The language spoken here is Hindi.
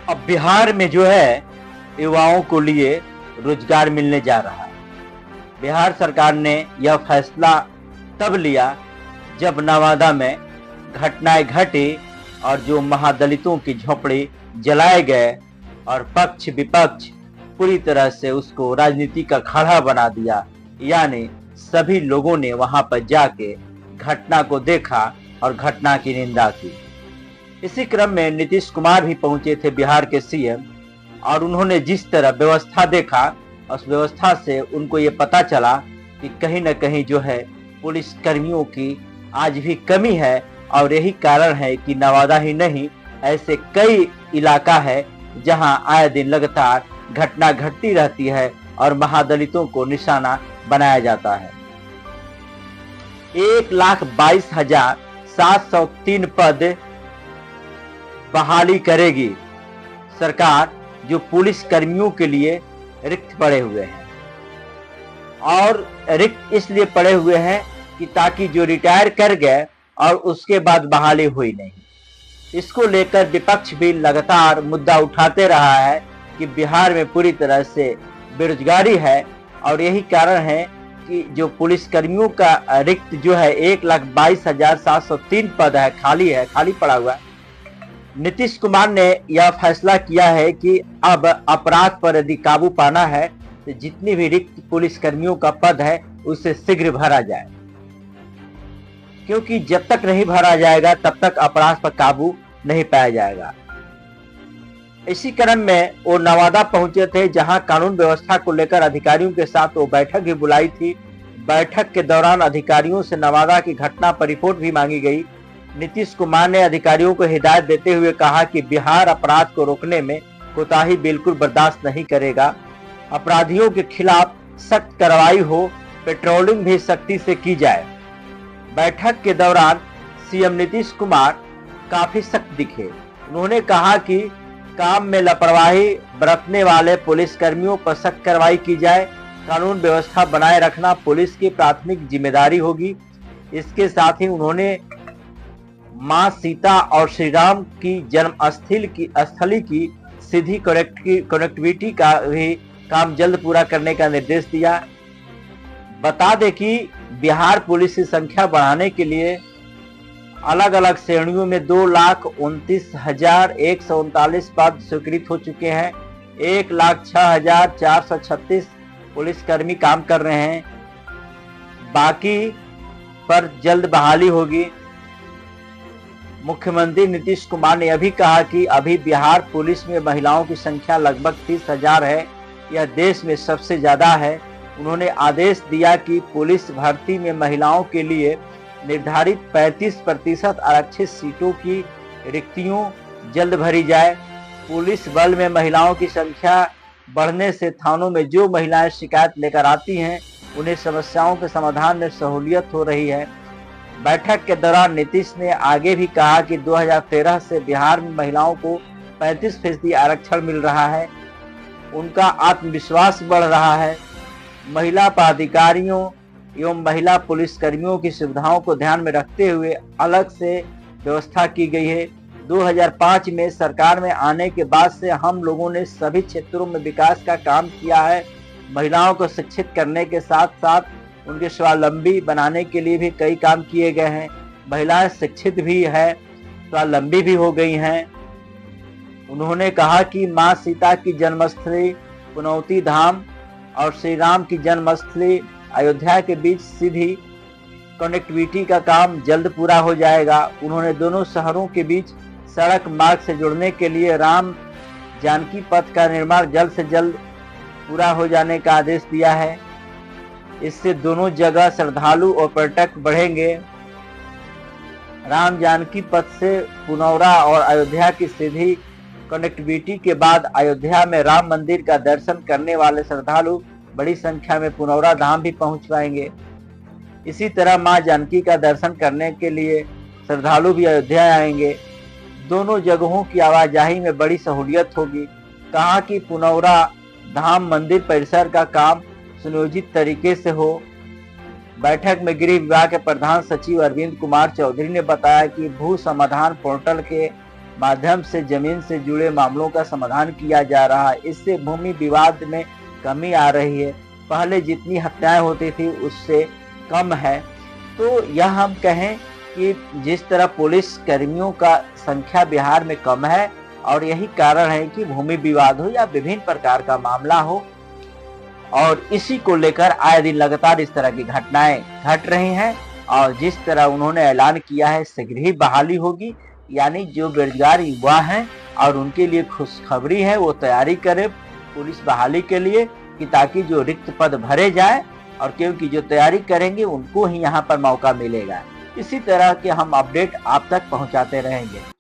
अब बिहार में जो है युवाओं को लिए रोजगार मिलने जा रहा है। बिहार सरकार ने यह फैसला तब लिया जब नवादा में घटनाएं घटी और जो महादलितों की झोपड़ी जलाए गए और पक्ष विपक्ष पूरी तरह से उसको राजनीति का अखाड़ा बना दिया। यानी सभी लोगों ने वहां पर जाके घटना को देखा और घटना की निंदा की। इसी क्रम में नीतीश कुमार भी पहुंचे थे, बिहार के सीएम, और उन्होंने जिस तरह व्यवस्था देखा उस व्यवस्था से उनको ये पता चला कि कहीं न कहीं जो है पुलिस कर्मियों की आज भी कमी है। और यही कारण है कि नवादा ही नहीं, ऐसे कई इलाका है जहां आए दिन लगातार घटना घटती रहती है और महादलितों को निशाना बनाया जाता है। 1,22,703 पद बहाली करेगी सरकार, जो पुलिस कर्मियों के लिए रिक्त पड़े हुए हैं। और रिक्त इसलिए पड़े हुए हैं कि ताकि जो रिटायर कर गए और उसके बाद बहाली हुई नहीं। इसको लेकर विपक्ष भी लगातार मुद्दा उठाते रहा है कि बिहार में पूरी तरह से बेरोजगारी है और यही कारण है कि जो पुलिस कर्मियों का रिक्त जो है 1,22,703 पद है, खाली पड़ा हुआ है। नीतीश कुमार ने यह फैसला किया है कि अब अपराध पर यदि काबू पाना है तो जितनी भी रिक्त पुलिस कर्मियों का पद है उसे शीघ्र भरा जाए, क्योंकि जब तक नहीं भरा जाएगा तब तक अपराध पर काबू नहीं पाया जाएगा। इसी क्रम में वो नवादा पहुंचे थे, जहां कानून व्यवस्था को लेकर अधिकारियों के साथ वो बैठक भी बुलाई थी। बैठक के दौरान अधिकारियों से नवादा की घटना पर रिपोर्ट भी मांगी गई। नीतीश कुमार ने अधिकारियों को हिदायत देते हुए कहा कि बिहार अपराध को रोकने में कोताही बिल्कुल बर्दाश्त नहीं करेगा। अपराधियों के खिलाफ सख्त कार्रवाई हो, पेट्रोलिंग भी सख्ती से की जाए। बैठक के दौरान सीएम नीतीश कुमार काफी सख्त दिखे। उन्होंने कहा कि काम में लापरवाही बरतने वाले पुलिस कर्मियों पर सख्त कार्रवाई की जाए। कानून व्यवस्था बनाए रखना पुलिस की प्राथमिक जिम्मेदारी होगी। इसके साथ ही उन्होंने मां सीता और श्री राम की स्थली की सीधी कनेक्टिविटी का भी काम जल्द पूरा करने का निर्देश दिया। बता दें कि बिहार पुलिस की संख्या बढ़ाने के लिए अलग अलग श्रेणियों में 2,29,139 पद स्वीकृत हो चुके हैं। 1,06,436 पुलिसकर्मी काम कर रहे हैं। बाकी पर जल्द बहाली होगी। मुख्यमंत्री नीतीश कुमार ने यह भी कहा कि अभी बिहार पुलिस में महिलाओं की संख्या लगभग 30,000 है। यह देश में सबसे ज्यादा है। उन्होंने आदेश दिया कि पुलिस भर्ती में महिलाओं के लिए निर्धारित 35% आरक्षित सीटों की रिक्तियों जल्द भरी जाए। पुलिस बल में महिलाओं की संख्या बढ़ने से थानों में जो महिलाएं शिकायत लेकर आती हैं उन्हें समस्याओं के समाधान में सहूलियत हो रही है। बैठक के दौरान नीतीश ने आगे भी कहा कि 2013 से बिहार में महिलाओं को 35% आरक्षण मिल रहा है। उनका आत्मविश्वास बढ़ रहा है। महिला पदाधिकारियों एवं महिला पुलिसकर्मियों की सुविधाओं को ध्यान में रखते हुए अलग से व्यवस्था की गई है। 2005 में सरकार में आने के बाद से हम लोगों ने सभी क्षेत्रों में विकास का काम किया है। महिलाओं को शिक्षित करने के साथ साथ उनके स्वावलंबी बनाने के लिए भी कई काम किए गए हैं। महिलाएं शिक्षित भी है, स्वावलंबी भी हो गई हैं। उन्होंने कहा कि मां सीता की जन्मस्थली पुनौती धाम और श्री राम की जन्मस्थली अयोध्या के बीच सीधी कनेक्टिविटी का काम जल्द पूरा हो जाएगा। उन्होंने दोनों शहरों के बीच सड़क मार्ग से जुड़ने के लिए राम जानकी पथ का निर्माण जल्द से जल्द पूरा हो जाने का आदेश दिया है। इससे दोनों जगह श्रद्धालु और पर्यटक बढ़ेंगे। राम जानकी पथ से पुनौरा और अयोध्या की सीधी कनेक्टिविटी के बाद अयोध्या में राम मंदिर का दर्शन करने वाले श्रद्धालु बड़ी संख्या में पुनौरा धाम भी पहुंच पाएंगे। इसी तरह मां जानकी का दर्शन करने के लिए श्रद्धालु भी अयोध्या आएंगे। दोनों जगहों की आवाजाही में बड़ी सहूलियत होगी। कहा कि पुनौरा धाम मंदिर परिसर का काम सुनियोजित तरीके से हो। बैठक में गृह विभाग के प्रधान सचिव अरविंद कुमार चौधरी ने बताया कि भू समाधान पोर्टल के माध्यम से जमीन से जुड़े मामलों का समाधान किया जा रहा है। इससे भूमि विवाद में कमी आ रही है। पहले जितनी हत्याएं होती थी उससे कम है। तो यह हम कहें कि जिस तरह पुलिस कर्मियों का संख्या बिहार में कम है और यही कारण है कि भूमि विवाद हो या विभिन्न प्रकार का मामला हो, और इसी को लेकर आए दिन लगातार इस तरह की घटनाएं घट रही हैं। और जिस तरह उन्होंने ऐलान किया है शीघ्र ही बहाली होगी, यानी जो बेरोजगार युवा हैं और उनके लिए खुशखबरी है, वो तैयारी करें पुलिस बहाली के लिए कि ताकि जो रिक्त पद भरे जाए, और क्योंकि जो तैयारी करेंगे उनको ही यहाँ पर मौका मिलेगा। इसी तरह के हम अपडेट आप तक पहुँचाते रहेंगे।